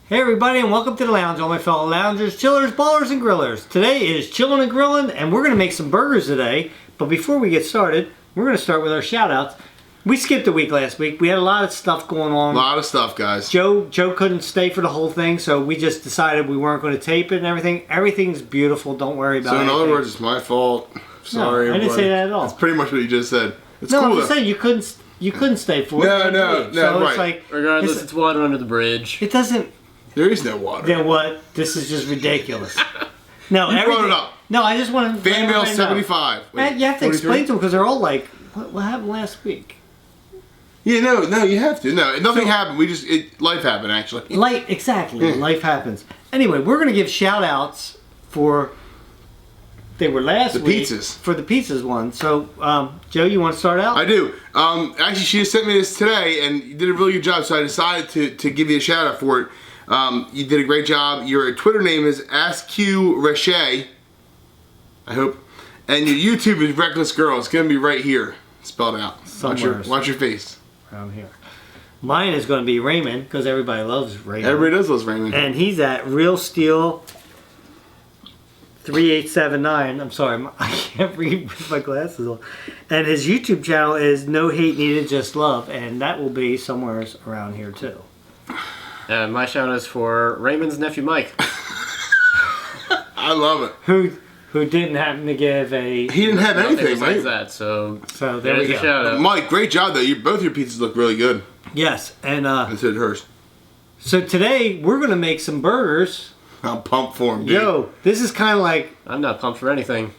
Hey everybody, and welcome to the lounge, all my fellow loungers, chillers, ballers, and grillers. Today is Chillin and Grillin, and we're going to make some burgers today. But before we get started, we're going to start with our shout-outs. We skipped a week last week. We had a lot of stuff going on. A lot of stuff, guys. Joe couldn't stay for the whole thing, so we just decided we weren't going to tape it and everything. Everything's beautiful. Don't worry about it. So in other words, it's my fault. Sorry, no, I didn't say that at all. That's pretty much what you just said. It's no, cool, I'm just saying you couldn't stay for it. No, so right. It's like, regardless, it's water under the bridge. It doesn't... There is no water. Then what? This is just ridiculous. No, you brought it up. No, I just want to... Fan mail 75. Wait, you have to 43? Explain to them because they're all like, what happened last week? Yeah, no, you have to. No, nothing happened. Life happened, actually. Exactly. Life happens. Anyway, we're going to give shout-outs for... They were last week. The pizzas. For the pizzas one. So, Joe, you want to start out? I do. Actually, she just sent me this today, and you did a really good job, so I decided to give you a shout-out for it. You did a great job. Your Twitter name is AskQRechet, I hope. And your YouTube is Reckless Girl. It's going to be right here, spelled out. Watch your face. Around here. Mine is going to be Raymond, because everybody loves Raymond. Everybody does love Raymond. And he's at Real Steel 3879. I'm sorry, I can't read with my glasses on. And his YouTube channel is No Hate Needed, Just Love. And that will be somewhere around here, too. And my shout is for Raymond's nephew Mike. I love it. Who didn't happen to give a... He didn't have anything, right? That, so there we go. Shout out. Mike, great job though. Both your pizzas look really good. Yes, and so did hers. So today we're gonna make some burgers. I'm pumped for him, dude. Yo, this is kind of like... I'm not pumped for anything.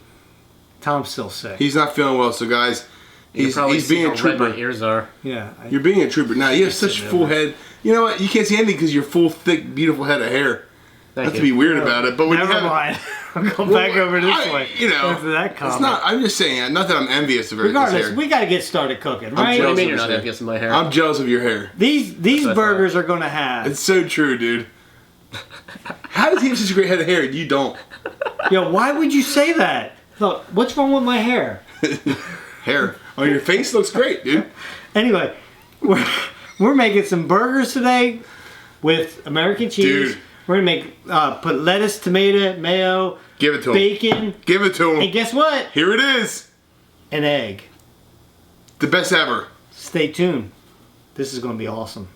Tom's still sick. He's not feeling well, so guys, he's being a trooper. My ears are. Yeah. You're being a trooper. Now you have such full head. You know what? You can't see anything because you're full, thick, beautiful head of hair. Not to be weird about it, but when never you have, mind. I'll go back over this way. You know, after that comment. It's not. I'm just saying. Not that I'm envious of her. Regardless, we got to get started cooking, right? What do you mean you're not envious of my hair? I'm jealous of your hair. These burgers are gonna have. It's so true, dude. How does he have such a great head of hair and you don't? Yo, why would you say that? Look, what's wrong with my hair? Hair on your face looks great, dude. Anyway, we're making some burgers today with American cheese. Dude. We're gonna make put lettuce, tomato, mayo, give it to bacon. Give it to him. And guess what? Here it is. An egg. The best ever. Stay tuned. This is gonna be awesome.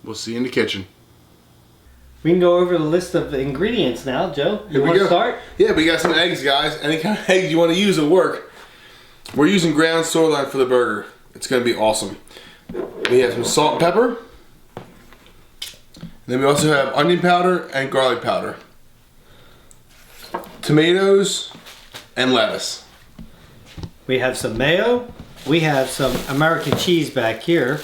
We'll see you in the kitchen. We can go over the list of ingredients now, Joe. You want to start? Yeah, we got some eggs, guys. Any kind of eggs you want to use will work. We're using ground sirloin for the burger. It's going to be awesome. We have some salt and pepper. And then we also have onion powder and garlic powder. Tomatoes and lettuce. We have some mayo. We have some American cheese back here,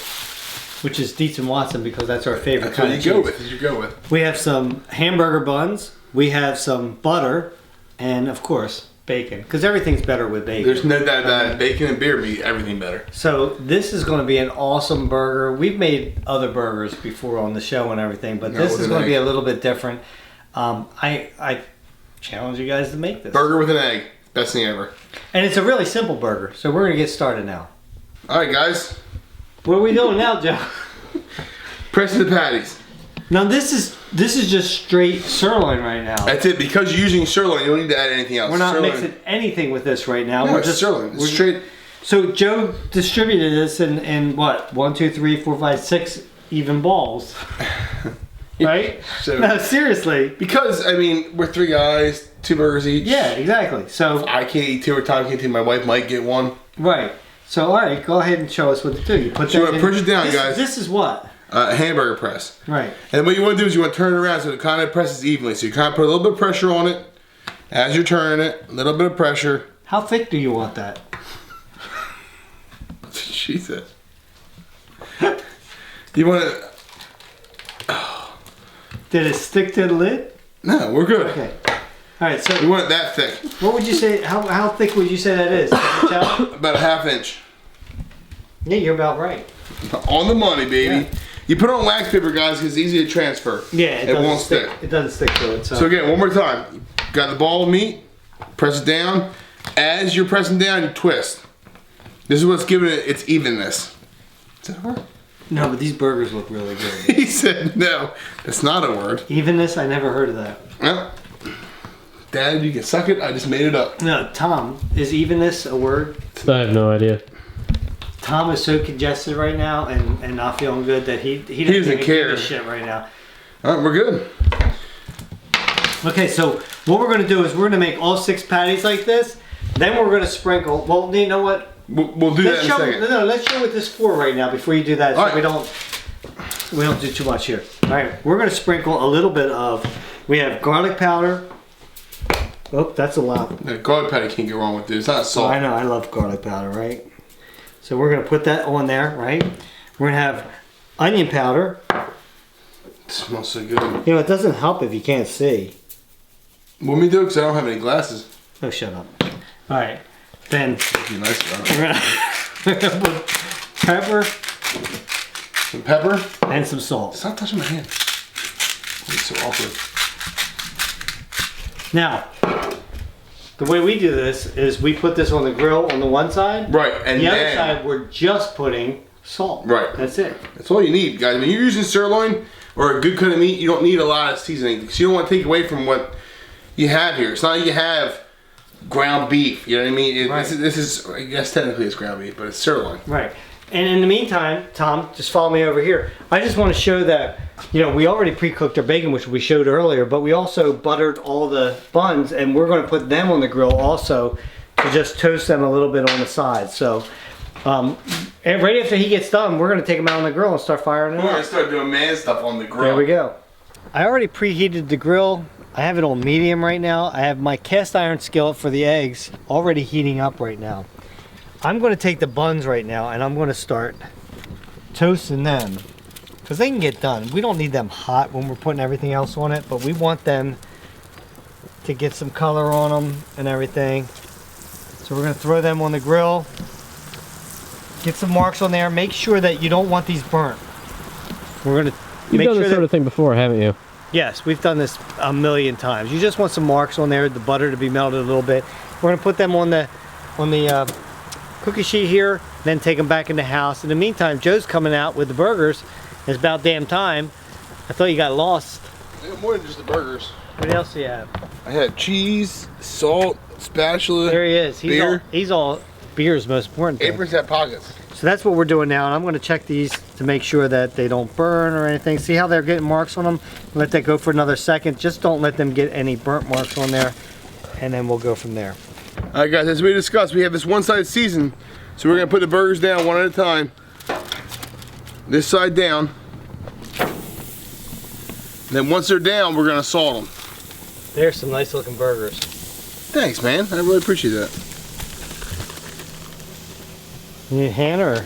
which is Dietz and Watson because that's our favorite kind of cheese. You go with. We have some hamburger buns. We have some butter, and of course bacon, because everything's better with bacon. There's no doubt that bacon and beer make everything better. So this is going to be an awesome burger. We've made other burgers before on the show and everything, but this is going to be a little bit different. I challenge you guys to make this. Burger with an egg. Best thing ever. And it's a really simple burger, so we're going to get started now. All right, guys. What are we doing now, Joe? Pressing the patties. Now this is just straight sirloin right now. That's it. Because you're using sirloin, you don't need to add anything else. We're not sirloin. mixing anything with this right now. No, we're it's just sirloin. It's straight. So Joe distributed this in what? 1, 2, 3, 4, 5, 6 even balls. Right? So, no, seriously. Because I mean, we're 3 guys, 2 burgers each. Yeah, exactly. So I can't eat 2 or Tom can't eat. My wife might get 1. Right. So all right, go ahead and show us what to do. You put So that in. push it down, guys. This is what? A hamburger press. Right. And what you want to do is you want to turn it around so it kind of presses evenly. So you kind of put a little bit of pressure on it as you're turning it. A little bit of pressure. How thick do you want that? Jesus. You want to... Oh. Did it stick to the lid? No, we're good. Okay. All right. So We want it that thick. what would you say? How thick would you say that is? About a ½ inch. Yeah, you're about right. On the money, baby. Yeah. You put it on wax paper, guys, because it's easy to transfer. Yeah, it won't stick. It doesn't stick to it. So again, one more time. You got the ball of meat. Press it down. As you're pressing down, you twist. This is what's giving it its evenness. Does that work? No, but these burgers look really good. He said no. That's not a word. Evenness, I never heard of that. Well, Dad, you can suck it. I just made it up. No, Tom, is evenness a word? I have no idea. Tom is so congested right now and not feeling good that he doesn't even care. give a shit right now. All right, we're good. Okay, so what we're going to do is we're going to make all 6 patties like this. Then we're going to sprinkle. Well, you know what? We'll do that in a second. No, let's show what this for right now before you do that, so All right. we don't do too much here. All right, we're going to sprinkle a little bit of. We have garlic powder. Oh, that's a lot. The garlic powder can't go wrong with this. It's not Oh, salt. I know, I love garlic powder, right? So we're going to put that on there, right? We're going to have onion powder. It smells so good. You know, it doesn't help if you can't see. What me do? Because I don't have any glasses. Oh, shut up. All right, then Be nice about we're gonna put pepper Some pepper. and some salt. Stop touching my hand. It's so awkward. Now, the way we do this is we put this on the grill on the one side. Right, and the other then side we're just putting salt. Right. That's it. that's all you need, guys. When you're using sirloin or a good cut of meat, you don't need a lot of seasoning because you don't want to take away from what you have here. It's not like you have ground beef. You know what I mean? Right. This is, I guess technically it's ground beef, but it's sirloin. Right. And in the meantime, Tom, just follow me over here. I just want to show that, you know, we already pre-cooked our bacon, which we showed earlier, but we also buttered all the buns, and we're going to put them on the grill also to just toast them a little bit on the side. So, and right after he gets done, we're going to take them out on the grill and start firing it We're gonna up. start doing man stuff on the grill. There we go. I already preheated the grill. I have it on medium right now. I have my cast iron skillet for the eggs already heating up right now. I'm going to take the buns right now and I'm going to start toasting them because they can get done. We don't need them hot when we're putting everything else on it, but we want them to get some color on them and everything. So we're going to throw them on the grill, get some marks on there. Make sure that you don't want these burnt. We're going to You've done this sort of thing before, haven't you? Yes, we've done this a million times. You just want some marks on there, the butter to be melted a little bit. We're going to put them on the cookie sheet here, then take them back in the house. In the meantime, Joe's coming out with the burgers. It's about damn time. I thought you got lost. I got more than just the burgers. What else do you have? I had cheese, salt, spatula. There he is. Beer. He's all beer's most important thing. Aprons have pockets. So that's what we're doing now, and I'm going to check these to make sure that they don't burn or anything. See how they're getting marks on them? Let that go for another second. Just don't let them get any burnt marks on there, and then we'll go from there. All right, guys, as we discussed, we have this one-side season, so we're gonna put the burgers down one at a time. This side down. Then once they're down, we're gonna salt them. There's some nice looking burgers. Thanks, man. I really appreciate that. You need a hand or?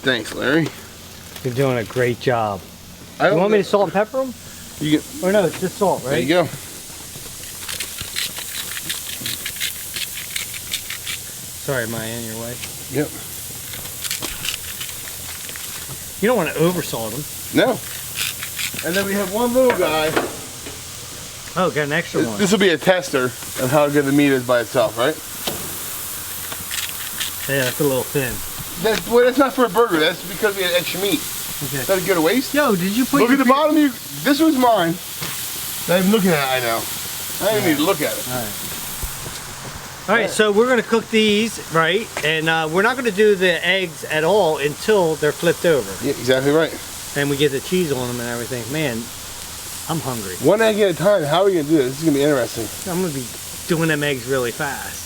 Thanks, Larry. You're doing a great job. I You want me to salt and pepper them? You can, Or no, it's just salt, there right? you go. Sorry, Maya, in your way. Yep. You don't want to over salt them. No. And then we have one little guy. Oh, got an extra one. This will be a tester of how good the meat is by itself, right? Yeah, it's a little thin. That's not for a burger. That's because we had extra meat. Okay. Is that a good waste? Yo, did you put Look your at the bottom. This was mine. Not even looking at it, I know. I didn't even need to look at it. All right, so we're gonna cook these, right? And we're not gonna do the eggs at all until they're flipped over. Yeah, exactly right. And we get the cheese on them and everything. Man, I'm hungry. One egg at a time. How are we gonna do this? This is gonna be interesting. I'm gonna be doing them eggs really fast.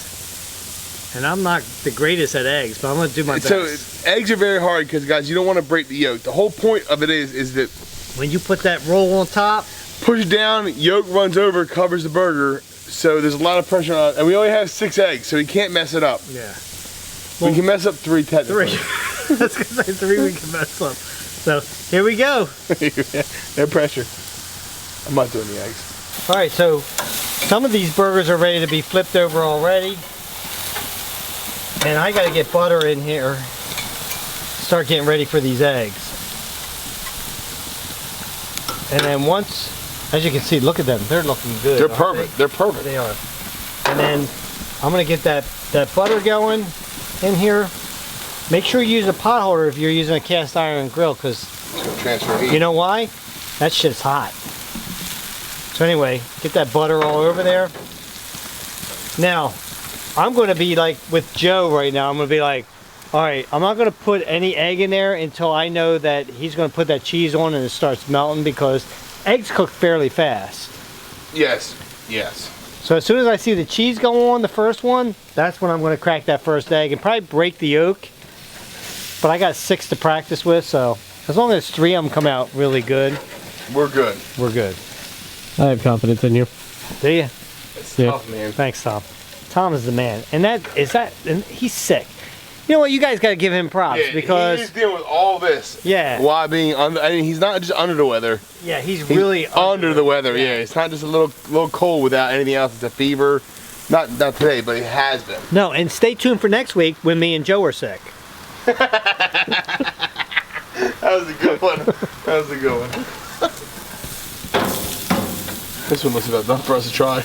And I'm not the greatest at eggs, but I'm gonna do my best. So eggs are very hard because, guys, you don't want to break the yolk. The whole point of it is that When you put that roll on top, push it down, yolk runs over, covers the burger. So there's a lot of pressure on it. And we only have 6 eggs, so we can't mess it up. yeah. We can mess up 3 technically. 3. That's gonna say 3 we can mess up. So here we go. No pressure. I'm not doing the eggs. All right, so some of these burgers are ready to be flipped over already. And I gotta get butter in here. Start getting ready for these eggs. And then once, as you can see, look at them. They're looking good. They're aren't perfect. They're perfect. They are. And then I'm gonna get that butter going in here. Make sure you use a pot holder if you're using a cast iron grill, because It's gonna transfer heat. you know why? That shit's hot. So anyway, get that butter all over there. Now, I'm going to be like with Joe right now. I'm going to be like, all right, I'm not going to put any egg in there until I know that he's going to put that cheese on and it starts melting, because eggs cook fairly fast. Yes. Yes. So as soon as I see the cheese go on, the first one, that's when I'm going to crack that first egg and probably break the yolk. But I got 6 to practice with, so as long as 3 of them come out really good, We're good. we're good. I have confidence in you. Do you? It's Yeah. tough, man. Thanks, Tom. Tom is the man. And and he's sick. You know what? You guys got to give him props because he's dealing with all this. Yeah. While being under, I mean, he's not just under the weather. yeah, he's He's really under the weather. Yeah. It's not just a little cold without anything else. It's a fever. Not today, but it has been. No, and stay tuned for next week when me and Joe are sick. That was a good one. That was a good one. This one looks about done for us to try.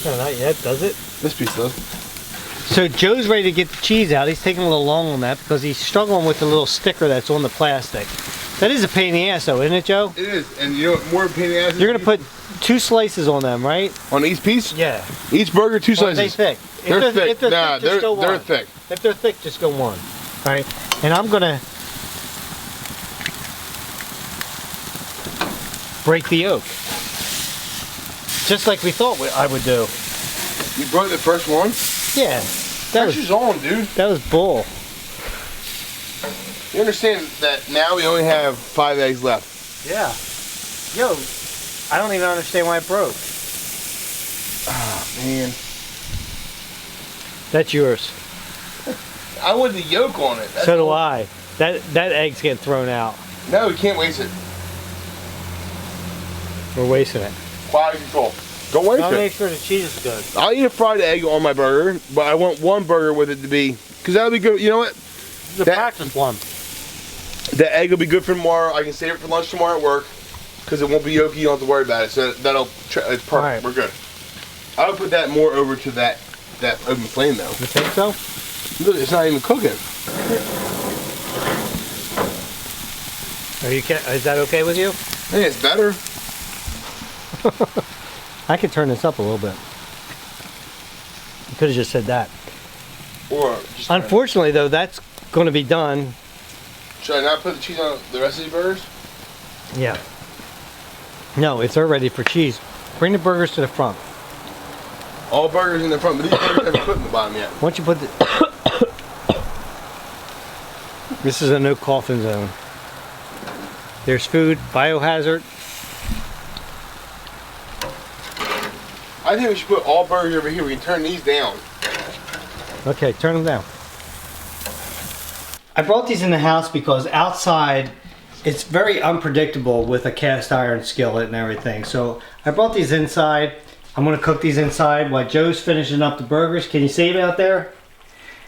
No, not yet, does it? This piece does. So Joe's ready to get the cheese out. He's taking a little long on that because he's struggling with the little sticker that's on the plastic. That is a pain in the ass though, isn't it, Joe? It is, and you know what more pain in the ass is? You're gonna put 2 slices on them, right? on each piece? Yeah. Each burger, 2 Or are slices. they thick? They're thick. If they're Nah, thick, just go they're one. thick. If they're thick, just go 1. All right. And I'm gonna break the yolk, just like we thought I would do. You broke the first one? Yeah. That was Pressure's on, dude. bull. You understand that now we only have 5 eggs left. Yeah. Yo, I don't even understand why it broke. Oh, man. That's yours. I want the yolk on it. That's So do all. I. That egg's getting thrown out. No, we can't waste it. We're wasting it. Quality control. Don't waste I'll it. make sure the cheese is good. I'll eat a fried egg on my burger, but I want one burger with it to be, because that'll be good. You know what? The That- practice one. The egg will be good for tomorrow. I can save it for lunch tomorrow at work, because it won't be yolky. You don't have to worry about it. So it's perfect. Alright. We're good. I'll put that more over to that open flame though. You think so? Look, it's not even cooking. Is that okay with you? Hey, it's better. I could turn this up a little bit. You could have just said that. Or just Unfortunately, though, that's going to be done. should I not put the cheese on the rest of these burgers? Yeah. No, it's already for cheese. Bring the burgers to the front. All burgers in the front, but these burgers haven't put in the bottom yet. Once you put the... This is a no coffin zone. There's food, biohazard. I think we should put all burgers over here. We can turn these down. Okay, turn them down. I brought these in the house because outside it's very unpredictable with a cast iron skillet and everything. So I brought these inside. I'm gonna cook these inside while Joe's finishing up the burgers. Can you see it out there?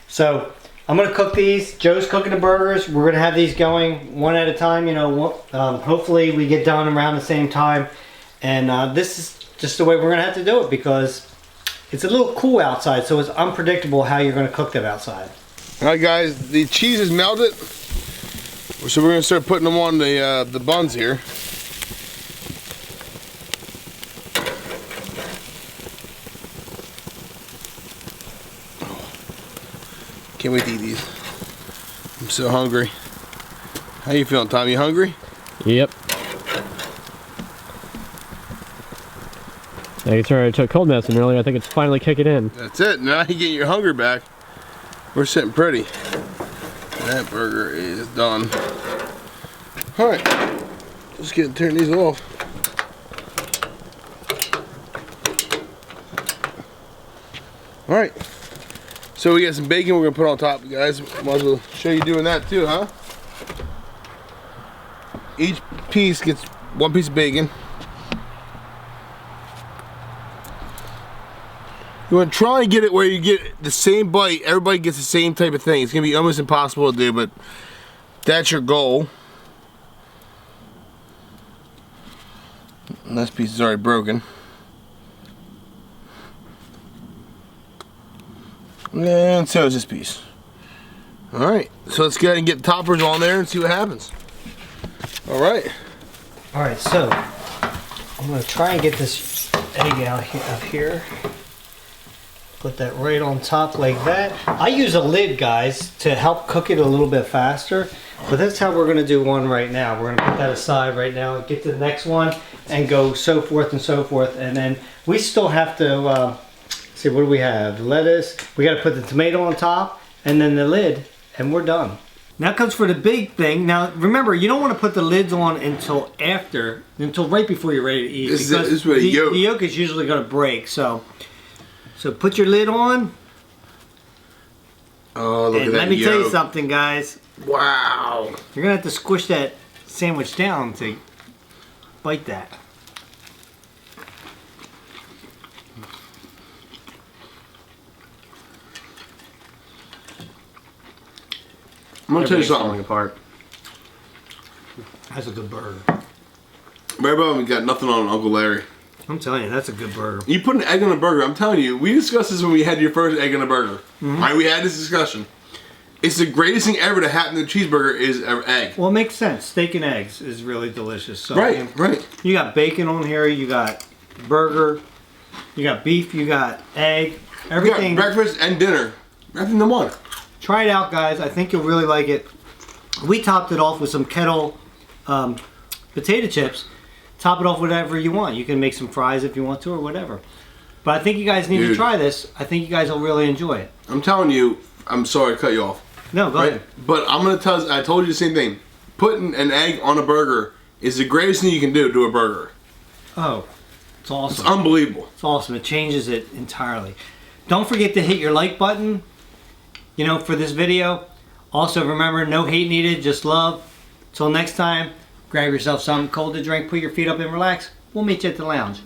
So I'm gonna cook these. Joe's cooking the burgers. We're gonna have these going one at a time. You know, hopefully we get done around the same time. And this is just the way we're gonna have to do it because it's a little cool outside, so it's unpredictable how you're gonna cook them outside. All right, guys, the cheese is melted, so we're gonna start putting them on the buns here. Can't wait to eat these. I'm so hungry. How you feeling, Tom? You hungry? Yep. Like I took cold medicine earlier. I think it's finally kicking in. That's it. Now you get your hunger back. We're sitting pretty. That burger is done. All right, just turn these off. All right. So we got some bacon we're gonna put on top, guys. Might as well show you doing that too, huh? Each piece gets 1 piece of bacon. You want to try and get it where you get the same bite. Everybody gets the same type of thing. It's going to be almost impossible to do, but that's your goal. And this piece is already broken. And so is this piece. All right, so let's go ahead and get the toppers on there and see what happens. All right. All right, so I'm gonna try and get this egg out here, up here. Put that right on top like that. I use a lid, guys, to help cook it a little bit faster. But that's how we're gonna do one right now. We're gonna put that aside right now, get to the next one, and go so forth and so forth. And then we still have to see, what do we have? Lettuce. We got to put the tomato on top, and then the lid, and we're done. Now comes for the big thing. Now remember, you don't want to put the lids on until right before you're ready to eat. This is where the yolk is usually going to break. So put your lid on. Oh, look at that. Let me tell you yolk. something, guys. Wow. You're gonna have to squish that sandwich down to bite that. I'm gonna tell you Everything's falling something. apart. That's a good burger. Barry Bowman got nothing on Uncle Larry. I'm telling you, that's a good burger. You put an egg on a burger. I'm telling you, we discussed this when we had your first egg on a burger. All right, we had this discussion. It's the greatest thing ever to happen to a cheeseburger is an egg. Well, it makes sense. Steak and eggs is really delicious. So, Right, right. You got bacon on here. You got burger. You got beef. You got egg. We got Everything. breakfast and dinner wrapped into one. Try it out, guys. I think you'll really like it. We topped it off with some kettle potato chips. Top it off whatever you want. You can make some fries if you want to or whatever. But I think you guys need to Dude. try this. I think you guys will really enjoy it. I'm telling you, I'm sorry to cut you off. No, go ahead. But I'm gonna tell. I told you the same thing. Putting an egg on a burger is the greatest thing you can do to a burger. Oh, it's awesome. It's unbelievable. It's awesome. It changes it entirely. Don't forget to hit your like button, for this video. Also, remember, no hate needed, just love. Till next time, grab yourself something cold to drink, put your feet up and relax. We'll meet you at the lounge.